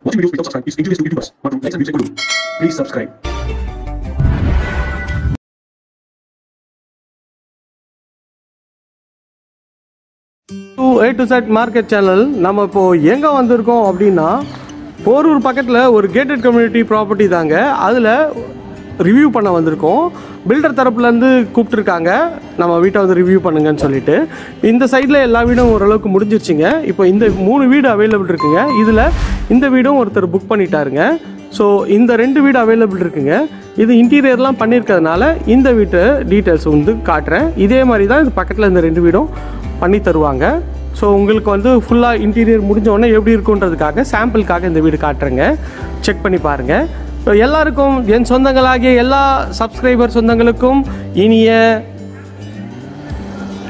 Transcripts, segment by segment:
Watching videos without subscribe is injurious to YouTubers. But likes and views equal. Please subscribe. A to Z market channel நம்ம இப்போ எங்கே வந்திருக்கோம் அப்படின்னா போரூர் பக்கத்தில் ஒரு கேட்டட் கம்யூனிட்டி ப்ராப்பர்ட்டி தாங்க. அதில் ரிவ்யூ பண்ண வந்திருக்கோம். பில்டர் தரப்புலேருந்து கூப்பிட்டுருக்காங்க நம்ம வீட்டை வந்து ரிவ்யூ பண்ணுங்கன்னு சொல்லிட்டு. இந்த சைடில் எல்லா வீடும் ஓரளவுக்கு முடிஞ்சிருச்சுங்க. இப்போ இந்த 3 வீடு அவைலபிள் இருக்குங்க. இதில் இந்த வீடும் ஒருத்தர் புக் பண்ணிட்டாருங்க. ஸோ இந்த 2 வீடு அவைலபிள் இருக்குங்க. இது இன்டீரியர்லாம் பண்ணியிருக்கிறதுனால இந்த வீட்டு டீட்டெயில்ஸ் வந்து காட்டுறேன். இதே மாதிரி தான் இது பக்கத்தில் இந்த 2 வீடும் பண்ணி தருவாங்க. ஸோ உங்களுக்கு வந்து ஃபுல்லாக இன்டீரியர் முடிஞ்சோடனே எப்படி இருக்குன்றதுக்காக சாம்பிளுக்காக இந்த வீடு காட்டுறேங்க. செக் பண்ணி பாருங்கள். ஸோ எல்லாருக்கும் என் சொந்தங்களாகிய எல்லா சப்ஸ்கிரைபர் சொந்தங்களுக்கும் இனிய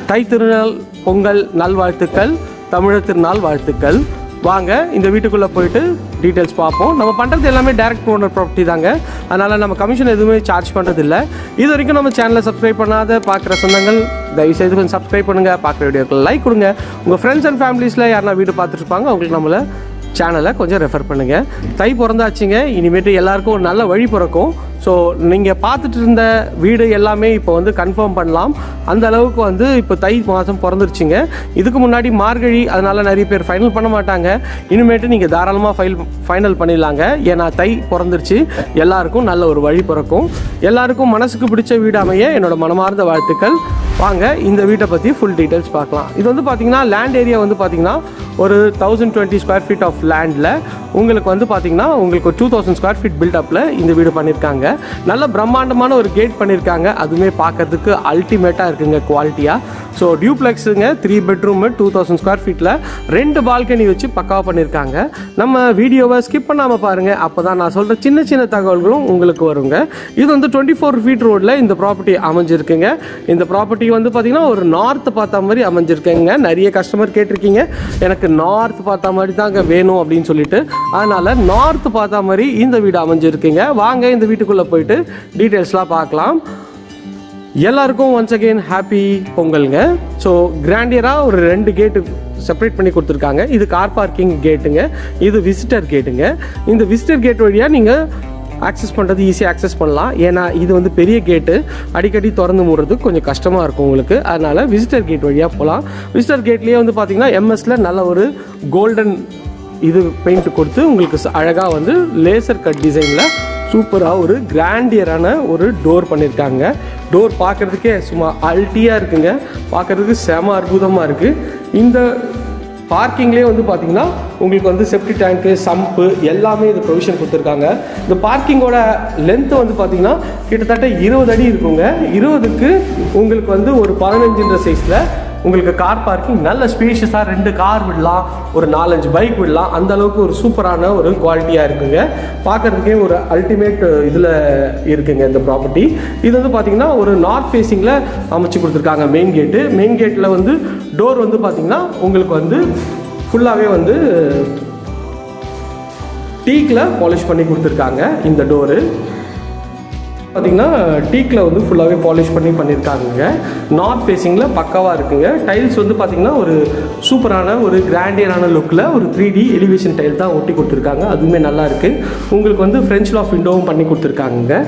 தை திருநாள் பொங்கல் நல்வாழ்த்துக்கள், தமிழர் திருநாள் வாழ்த்துக்கள். வாங்க இந்த வீட்டுக்குள்ளே போயிட்டு டீட்டெயில்ஸ் பார்ப்போம். நம்ம பண்ணுறது எல்லாமே டைரக்ட் ஓனர் ப்ராப்பர்ட்டி தாங்க. அதனால் நம்ம கமிஷன் எதுவுமே சார்ஜ் பண்ணுறதில்ல. இது வரைக்கும் நம்ம சேனலை சப்ஸ்கிரைப் பண்ணாத பார்க்குற சொந்தங்கள் தயவுசெய்து கொஞ்சம் சப்ஸ்கிரைப் பண்ணுங்கள். பார்க்குற வீடியோக்கு லைக் கொடுங்க. உங்கள் ஃப்ரெண்ட்ஸ் அண்ட் ஃபேமிலிஸில் யாருனா வீடு பார்த்துருப்பாங்க அவங்களுக்கு நம்மளை சேனலை கொஞ்சம் ரெஃபர் பண்ணுங்கள். தை பிறந்தாச்சுங்க. இனிமேட்டு எல்லாருக்கும் ஒரு நல்ல வழி பிறக்கும். ஸோ நீங்கள் பார்த்துட்டு இருந்த வீடு எல்லாமே இப்போ வந்து கன்ஃபார்ம் பண்ணலாம். அந்த அளவுக்கு வந்து இப்போ தை மாதம் பிறந்துருச்சுங்க. இதுக்கு முன்னாடி மார்கழி, அதனால் நிறைய பேர் ஃபைனல் பண்ண மாட்டாங்க. இனிமேட்டு நீங்கள் தாராளமாக ஃபைனல் பண்ணிடலாங்க. ஏன்னா தை பிறந்துருச்சு. எல்லாருக்கும் நல்ல ஒரு வழி பிறக்கும். எல்லாருக்கும் மனசுக்கு பிடிச்ச வீடு அமைய என்னோடய மனமார்ந்த வாழ்த்துக்கள். வாங்க இந்த வீட்டை பற்றி ஃபுல் டீட்டெயில்ஸ் பார்க்கலாம். இது வந்து பார்த்திங்கன்னா லேண்ட் ஏரியா வந்து பார்த்திங்கன்னா ஒரு 1020 ஸ்கொயர் ஃபீட் ஆஃப் லேண்டில் உங்களுக்கு வந்து பார்த்திங்கன்னா உங்களுக்கு ஒரு 2000 ஸ்கொயர் ஃபீட் பில்டப்பில் இந்த வீடு பண்ணியிருக்காங்க. நல்ல பிரம்மாண்டமான ஒரு கேட் பண்ணியிருக்காங்க. அதுவுமே பார்க்கறதுக்கு அல்டிமேட்டாக இருக்குங்க குவாலிட்டியாக. ஸோ டியூப்ளெக்ஸுங்க, 3 பெட்ரூமு, 2000 ஸ்கொயர் ஃபீட்டில் 2 பால்கனி வச்சு பக்காவாக பண்ணியிருக்காங்க. நம்ம வீடியோவை ஸ்கிப் பண்ணாமல் பாருங்கள். அப்போ தான் நான் சொல்கிற சின்ன சின்ன தகவல்களும் உங்களுக்கு வருங்க. இது வந்து 24 ஃபீட் ரோடில் இந்த ப்ராப்பர்ட்டி அமைஞ்சிருக்குங்க. இந்த ப்ராப்பர்ட்டி வந்து பார்த்திங்கன்னா ஒரு நார்த் பார்த்த மாதிரி அமைஞ்சிருக்குங்க. நிறைய கஸ்டமர் கேட்டிருக்கீங்க எனக்கு நார்த் பார்த்த மாதிரி தாங்க வேணும் அப்படின்னு சொல்லிட்டு. அதனால் நார்த் பார்த்த மாதிரி இந்த வீடு அமைஞ்சிருக்குங்க. வாங்க இந்த வீட்டுக்குள்ளே போயிட்டு டீட்டெயில்ஸ்லாம் பார்க்கலாம். எல்லாருக்கும் ஒன்ஸ் அகெயின் ஹாப்பி பொங்கலுங்க. ஸோ கிராண்டியராக ஒரு 2 கேட்டு செப்பரேட் பண்ணி கொடுத்துருக்காங்க. இது கார் பார்க்கிங் கேட்டுங்க, இது விசிட்டர் கேட்டுங்க. இந்த விசிட்டர் கேட் வழியாக நீங்கள் ஆக்சஸ் பண்ணுறது ஈஸியாக ஆக்சஸ் பண்ணலாம். ஏன்னா இது வந்து பெரிய கேட்டு, அடிக்கடி திறந்து மூடுறது கொஞ்சம் கஷ்டமாக இருக்கும் உங்களுக்கு. அதனால் விசிட்டர் கேட் வழியாக போகலாம். விசிட்டர் கேட்லேயே வந்து பார்த்திங்கன்னா எம்எஸில் நல்ல ஒரு கோல்டன் இது பெயிண்ட் கொடுத்து உங்களுக்கு அழகாக வந்து லேசர் கட் டிசைனில் சூப்பராக ஒரு கிராண்டியரான ஒரு டோர் பண்ணியிருக்காங்க. டோர் பார்க்குறதுக்கே சும்மா அல்ட்டியாக இருக்குங்க. பார்க்குறதுக்கு செம அற்புதமாக இருக்குது. இந்த பார்க்கிங்லேயே வந்து பார்த்திங்கன்னா உங்களுக்கு வந்து செப்டி டேங்க்கு, சம்பு எல்லாமே இது ப்ரொவிஷன் கொடுத்துருக்காங்க. இந்த பார்க்கிங்கோட லென்த்து வந்து பார்த்திங்கன்னா கிட்டத்தட்ட 20 அடி இருக்குங்க. 20க்கு உங்களுக்கு வந்து ஒரு 15 சைஸில் உங்களுக்கு கார் பார்க்கிங் நல்ல ஸ்பேஷியஸாக 2 கார் விடலாம், ஒரு 4-5 பைக் விடலாம். அந்த அளவுக்கு ஒரு சூப்பரான ஒரு குவாலிட்டியாக இருக்குங்க. பார்க்குறதுக்கே ஒரு அல்டிமேட் இதில் இருக்குங்க இந்த ப்ராப்பர்ட்டி. இது வந்து பார்த்திங்கன்னா ஒரு நார்த் ஃபேஸிங்கில் அமைச்சு கொடுத்துருக்காங்க. மெயின் கேட்டில் வந்து டோர் வந்து பார்த்திங்கன்னா உங்களுக்கு வந்து ஃபுல்லாகவே வந்து டீக்கில் பாலிஷ் பண்ணி கொடுத்துருக்காங்க. இந்த டோரு பார்த்திங்கன்னா டீக்கில் வந்து ஃபுல்லாகவே பாலிஷ் பண்ணியிருக்காங்க. நார்த் ஃபேஸிங்கில் பக்காவாக இருக்குங்க. டைல்ஸ் வந்து பார்த்திங்கன்னா ஒரு சூப்பரான ஒரு கிராண்டியரான லுக்கில் ஒரு 3D எலிவேஷன் டைல் தான் ஒட்டி கொடுத்துருக்காங்க. அதுவுமே நல்லா இருக்குது. உங்களுக்கு வந்து ஃப்ரெஞ்ச் லாஃப் விண்டோவும் பண்ணி கொடுத்துருக்காங்க.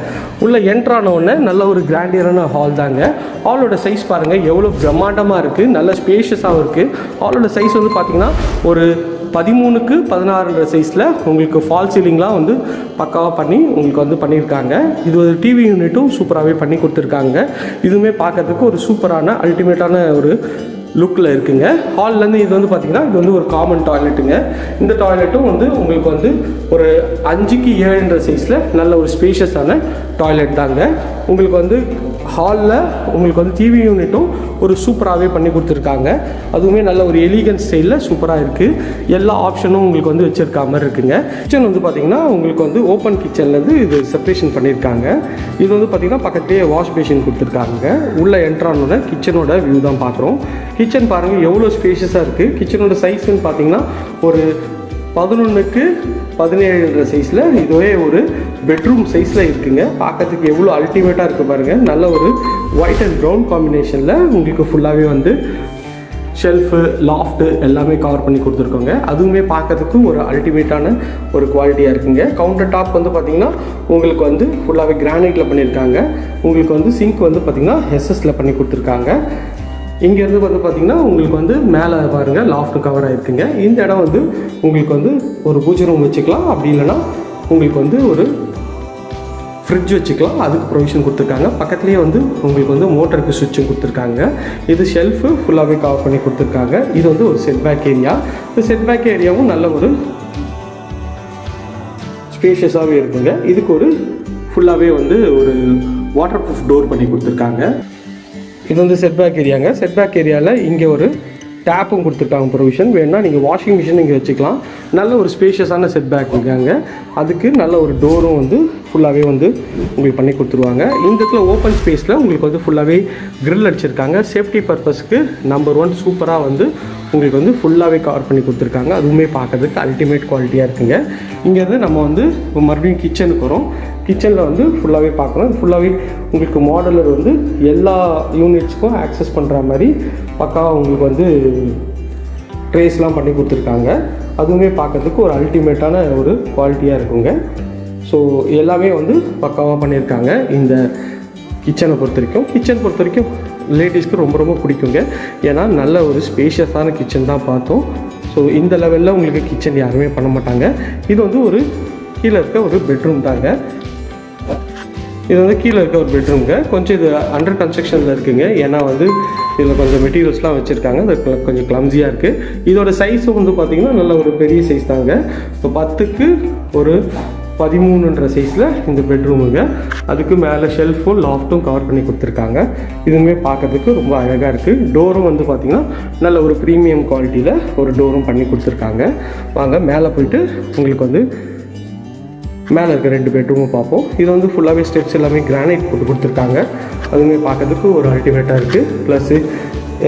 உள்ள என்ட்ரான உடனே நல்ல ஒரு கிராண்டியரான ஹால் தாங்க. ஹாலோட சைஸ் பாருங்கள் எவ்வளோ பிரம்மாண்டமாக இருக்குது, நல்ல ஸ்பேஷியஸாகவும் இருக்குது. ஹாலோட சைஸ் வந்து பார்த்திங்கன்னா ஒரு 13க்கு 16 சைஸில் உங்களுக்கு ஃபால் சீலிங்லாம் வந்து பக்காவாக பண்ணி உங்களுக்கு வந்து பண்ணியிருக்காங்க. இது ஒரு டிவி யூனிட்டும் சூப்பராகவே பண்ணி கொடுத்துருக்காங்க. இதுவுமே பார்க்கறதுக்கு ஒரு சூப்பரான அல்டிமேட்டான ஒரு லுக்கில் இருக்குங்க. ஹால்லேருந்து இது வந்து பார்த்திங்கன்னா இது வந்து ஒரு காமன் டாய்லெட்டுங்க. இந்த டாய்லெட்டும் வந்து உங்களுக்கு வந்து ஒரு 5க்கு 7 சைஸில் நல்ல ஒரு ஸ்பேஷியஸான டாய்லெட் தாங்க. உங்களுக்கு வந்து ஹாலில் உங்களுக்கு வந்து டிவி யூனிட்டும் ஒரு சூப்பராகவே பண்ணி கொடுத்துருக்காங்க. அதுவுமே நல்ல ஒரு எலிகன்ட் ஸ்டைலில் சூப்பராக இருக்குது. எல்லா ஆப்ஷனும் உங்களுக்கு வந்து வச்சுருக்க மாதிரி இருக்குங்க. கிச்சன் வந்து பார்த்திங்கன்னா உங்களுக்கு வந்து ஓப்பன் கிச்சன்லேருந்து இது செப்பரேஷன் பண்ணியிருக்காங்க. இது வந்து பார்த்திங்கன்னா பக்கத்துலேயே வாஷ் பேஷன் கொடுத்துருக்காங்க. உள்ளே என்ட்ரானோட கிச்சனோட வியூ தான் பார்க்குறோம். கிச்சன் பாருங்கள் எவ்வளோ ஸ்பேஷியஸாக இருக்குது. கிச்சனோட சைஸ்ன்னு பார்த்திங்கன்னா ஒரு 11க்கு 17 சைஸில் இதுவே ஒரு பெட்ரூம் சைஸில் இருக்குங்க. பார்க்கறதுக்கு எவ்வளோ அல்டிமேட்டாக இருக்குது பாருங்கள். நல்ல ஒரு ஒயிட் அண்ட் ப்ரௌன் காம்பினேஷனில் உங்களுக்கு ஃபுல்லாகவே வந்து ஷெல்ஃபு, லாஃப்ட்டு எல்லாமே கவர் பண்ணி கொடுத்துருக்கோங்க. அதுவுமே பார்க்கறதுக்கு ஒரு அல்டிமேட்டான ஒரு குவாலிட்டியாக இருக்குங்க. கவுண்டர் டாப் வந்து பார்த்திங்கன்னா உங்களுக்கு வந்து ஃபுல்லாகவே கிரானைட்டில் பண்ணியிருக்காங்க. உங்களுக்கு வந்து சிங்க் வந்து பார்த்திங்கன்னா எஸ்எஸ்ல பண்ணி கொடுத்துருக்காங்க. இங்கேருந்து வந்து பார்த்திங்கன்னா உங்களுக்கு வந்து மேலே பாருங்கள் லாஃப்ட்டு கவர் ஆகிருக்குங்க. இந்த இடம் வந்து உங்களுக்கு வந்து ஒரு பூஜை ரூம் வச்சுக்கலாம். அப்படி இல்லைன்னா உங்களுக்கு வந்து ஒரு ஃப்ரிட்ஜ் வச்சுக்கலாம். அதுக்கு ப்ரொவிஷன் கொடுத்துருக்காங்க. பக்கத்துலேயே வந்து உங்களுக்கு வந்து மோட்டருக்கு சுவிட்சும் கொடுத்துருக்காங்க. இது ஷெல்ஃபு ஃபுல்லாகவே கவர் பண்ணி கொடுத்துருக்காங்க. இது வந்து ஒரு செட்பேக் ஏரியா. இந்த செட்பேக் ஏரியாவும் நல்ல ஒரு ஸ்பேஷியஸாகவே இருக்குங்க. இதுக்கு ஒரு ஃபுல்லாகவே வந்து ஒரு வாட்டர் ப்ரூஃப் டோர் பண்ணி கொடுத்துருக்காங்க. இது வந்து செட்பேக் ஏரியாங்க. செட்பேக் ஏரியாவில் இங்கே ஒரு டேப்பும் கொடுத்துருக்காங்க ப்ரொவிஷன். வேணுன்னா நீங்கள் வாஷிங் மிஷின் இங்கே வச்சுக்கலாம். நல்ல ஒரு ஸ்பேஷியஸான செட்பேக் இருக்காங்க. அதுக்கு நல்ல ஒரு டோரும் வந்து ஃபுல்லாகவே வந்து உங்களுக்கு பண்ணி கொடுத்துருவாங்க. இந்த இடத்துல ஓப்பன் ஸ்பேஸில் உங்களுக்கு வந்து ஃபுல்லாகவே கிரில் அடிச்சிருக்காங்க. சேஃப்டி பர்பஸ்க்கு நம்பர் 1 சூப்பராக வந்து உங்களுக்கு வந்து ஃபுல்லாகவே கவர் பண்ணி கொடுத்துருக்காங்க. அதுவுமே பார்க்கறதுக்கு அல்டிமேட் குவாலிட்டியாக இருக்குங்க. இங்கேருந்து நம்ம வந்து இப்போ மறுபடியும் கிச்சனுக்கு வரோம். கிச்சனில் வந்து ஃபுல்லாகவே பார்க்கணும். ஃபுல்லாகவே உங்களுக்கு மாடலர் வந்து எல்லா யூனிட்ஸ்க்கும் ஆக்சஸ் பண்ணுற மாதிரி பக்காவாக உங்களுக்கு வந்து ட்ரேஸ்லாம் பண்ணி கொடுத்துருக்காங்க. அதுவுமே பார்க்கறதுக்கு ஒரு அல்டிமேட்டான ஒரு குவாலிட்டியாக இருக்குங்க. ஸோ எல்லாமே வந்து பக்காவாக பண்ணியிருக்காங்க. இந்த கிச்சனை பொறுத்த வரைக்கும் லேடிஸ்க்கு ரொம்ப ரொம்ப பிடிக்குங்க. ஏன்னா நல்ல ஒரு ஸ்பேஷியஸான கிச்சன் தான் பார்த்தோம். ஸோ இந்த லெவலில் உங்களுக்கு கிச்சன் யாருமே பண்ண மாட்டாங்க. இது வந்து ஒரு கீழே இருக்க ஒரு பெட்ரூம் தாங்க. இது வந்து கீழே இருக்க ஒரு பெட்ரூம்ங்க. கொஞ்சம் இது அண்டர் கன்ஸ்ட்ரக்ஷனில் இருக்குங்க. ஏன்னா வந்து இதில் கொஞ்சம் மெட்டீரியல்ஸ்லாம் வச்சுருக்காங்க. அது கொஞ்சம் கிளம்ஸியாக இருக்குது. இதோட சைஸும் வந்து பார்த்திங்கன்னா நல்ல ஒரு பெரிய சைஸ் தாங்க. இப்போ 10க்கு ஒரு 13ன்ற சைஸில் இந்த பெட்ரூமுங்க. அதுக்கு மேலே ஷெல்ஃபும் லாஃப்ட்டும் கவர் பண்ணி கொடுத்துருக்காங்க. இதுவுமே பார்க்கறதுக்கு ரொம்ப அழகாக இருக்குது. டோரும் வந்து பார்த்திங்கன்னா நல்ல ஒரு ப்ரீமியம் குவாலிட்டியில் ஒரு டோரும் பண்ணி கொடுத்துருக்காங்க. வாங்க மேலே போயிட்டு உங்களுக்கு வந்து மேலே இருக்க 2 பெட்ரூமும் பார்ப்போம். இது வந்து ஃபுல்லாகவே ஸ்டெப்ஸ் எல்லாமே கிரானைட் போட்டு கொடுத்துருக்காங்க. அதுவுமே பார்க்கறதுக்கு ஒரு அல்டிமேட்டாக இருக்குது. ப்ளஸ்ஸு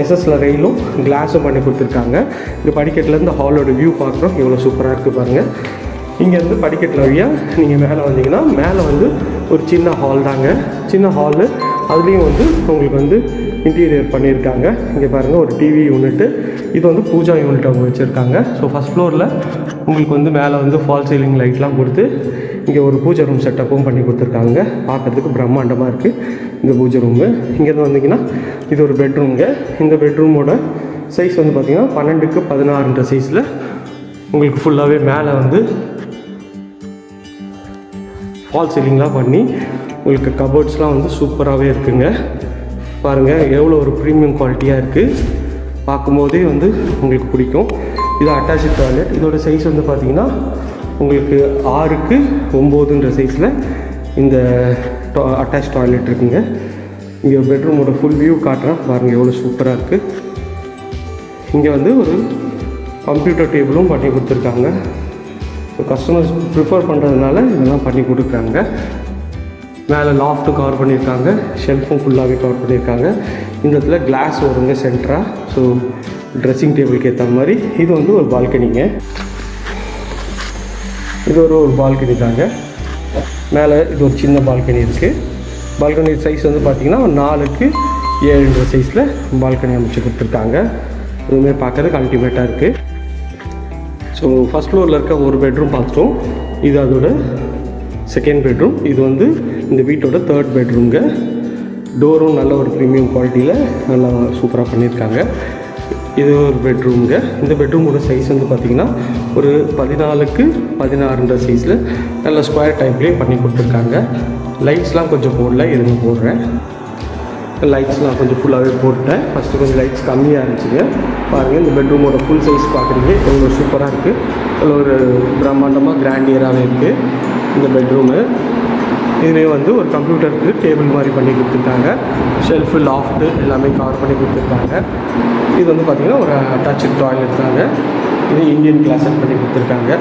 எஸ்எஸ்ல ரெயிலும் கிளாஸும் பண்ணி கொடுத்துருக்காங்க. இந்த படிக்கட்டிலேருந்து ஹாலோட வியூ பார்க்குறோம். எவ்வளோ சூப்பராக இருக்குது பாருங்கள். இங்கேருந்து படிக்கட்டில் வழியாக நீங்கள் மேலே வந்தீங்கன்னா மேலே வந்து ஒரு சின்ன ஹால் தாங்க. சின்ன ஹாலு அதுலேயும் வந்து உங்களுக்கு வந்து இன்டீரியர் பண்ணியிருக்காங்க. இங்கே பாருங்கள் ஒரு டிவி யூனிட்டு. இது வந்து பூஜா யூனிட் அவங்க வச்சுருக்காங்க. ஸோ ஃபஸ்ட் ஃப்ளோரில் உங்களுக்கு வந்து மேலே வந்து ஃபால் சீலிங் லைட்லாம் கொடுத்து இங்கே ஒரு பூஜை ரூம் செட்டப்பும் பண்ணி கொடுத்துருக்காங்க. பார்க்குறதுக்கு பிரம்மாண்டமாக இருக்குது இந்த பூஜை ரூமு. இங்கேருந்து வந்தீங்கன்னா இது ஒரு பெட்ரூமுங்க. இந்த பெட்ரூமோட சைஸ் வந்து பார்த்திங்கன்னா 12க்கு 16ன்ற சைஸில் உங்களுக்கு ஃபுல்லாகவே மேலே வந்து ஃபால் சீலிங்லாம் பண்ணி உங்களுக்கு கபோர்ட்ஸ்லாம் வந்து சூப்பராகவே இருக்குங்க. பாருங்கள் எவ்வளோ ஒரு ப்ரீமியம் குவாலிட்டியாக இருக்குது. பார்க்கும்போதே வந்து உங்களுக்கு பிடிக்கும். இது அட்டாச்சு டாய்லெட். இதோட சைஸ் வந்து பார்த்திங்கன்னா உங்களுக்கு 6க்கு 9ன்ற சைஸில் இந்த அட்டாச் டாய்லெட் இருக்குங்க. இங்கே பெட்ரூமோட ஃபுல் வியூ காட்டுறேன். பாருங்கள் எவ்வளோ சூப்பராக இருக்குது. இங்கே வந்து ஒரு கம்ப்யூட்டர் டேபிளும் பண்ணி கொடுத்துருக்காங்க. ஸோ கஸ்டமர்ஸ் ப்ரிஃபர் பண்ணுறதுனால இதெல்லாம் பண்ணி கொடுக்குறாங்க. மேலே லாஃப்ட்டும் கவர் பண்ணியிருக்காங்க. ஷெல்ஃபும் ஃபுல்லாகவே கவர் பண்ணியிருக்காங்க. இந்த இடத்துல கிளாஸ் வருங்க சென்டராக. ஸோ ட்ரெஸ்ஸிங் டேபிளுக்கு ஏற்ற மாதிரி. இது வந்து ஒரு பால்கனிங்க. இது ஒரு பால்கனி தாங்க. மேலே இது ஒரு சின்ன பால்கனி இருக்குது. பால்கனி சைஸ் வந்து பார்த்திங்கன்னா 4க்கு 7ன்ற சைஸில் பால்கனி அமைச்சு கொடுத்துருக்காங்க. இதுவுமே பார்க்கறதுக்கு அல்டிமேட்டாக இருக்குது. ஸோ ஃபஸ்ட் ஃப்ளோரில் இருக்க ஒரு பெட்ரூம் பார்த்துட்டோம். இது அதோட செகண்ட் பெட்ரூம். இது வந்து இந்த வீட்டோட 3rd பெட்ரூம்ங்க. டோரும் நல்ல ஒரு ப்ரீமியம் குவாலிட்டியில் நல்லா சூப்பராக பண்ணியிருக்காங்க. இது ஒரு பெட்ரூம்ங்க. இந்த பெட்ரூமோட சைஸ் வந்து பார்த்திங்கன்னா ஒரு 14க்கு 16ன்ற சைஸில் நல்ல ஸ்கொயர் டைப்லேயே பண்ணி கொடுத்துருக்காங்க. லைட்ஸ்லாம் கொஞ்சம் போடல, இதுங்க போடுறேன். லைட்ஸ்லாம் கொஞ்சம் ஃபுல்லாகவே போட்டேன். ஃபஸ்ட்டு கொஞ்சம் லைட்ஸ் கம்மியாக இருந்துச்சுங்க. பாருங்கள் இந்த பெட்ரூமோட ஃபுல் சைஸ் பார்க்குறீங்க எவ்வளோ சூப்பராக இருக்குது. அதில் ஒரு பிரம்மாண்டமாக கிராண்டியராகவே இருக்குது இந்த பெட்ரூமு. இதுலேயே வந்து ஒரு கம்ப்யூட்டருக்கு டேபிள் மாதிரி பண்ணி கொடுத்துருக்காங்க. ஷெல்ஃபு லாஃப்ட்டு எல்லாமே கவர் பண்ணி கொடுத்துருக்காங்க. இது வந்து பார்த்திங்கன்னா ஒரு அட்டாச்சு டாய்லெட் தாங்க. இது இந்தியன் கிளாஸட் பண்ணி கொடுத்துருக்காங்க.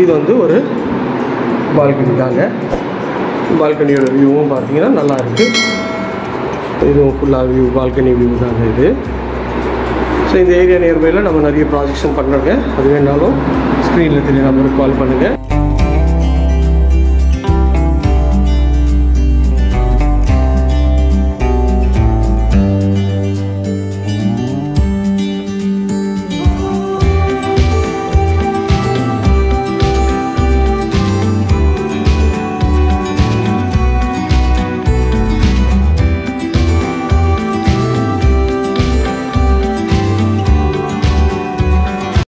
இது வந்து ஒரு பால்கனி தாங்க. பால்கனியோட வியூவும் பார்த்திங்கன்னா நல்லா இருக்குது. இதுவும் ஃபுல்லாக வியூ பால்கனி வியூ தாங்க இது. ஸோ இந்த ஏரியா நியர்பையில் நம்ம நிறைய ப்ராஜெக்ஷன் பண்ணுறோங்க. அது வேணாலும் ஸ்க்ரீனில் தெரிய நம்பருக்கு கால் பண்ணுங்கள்.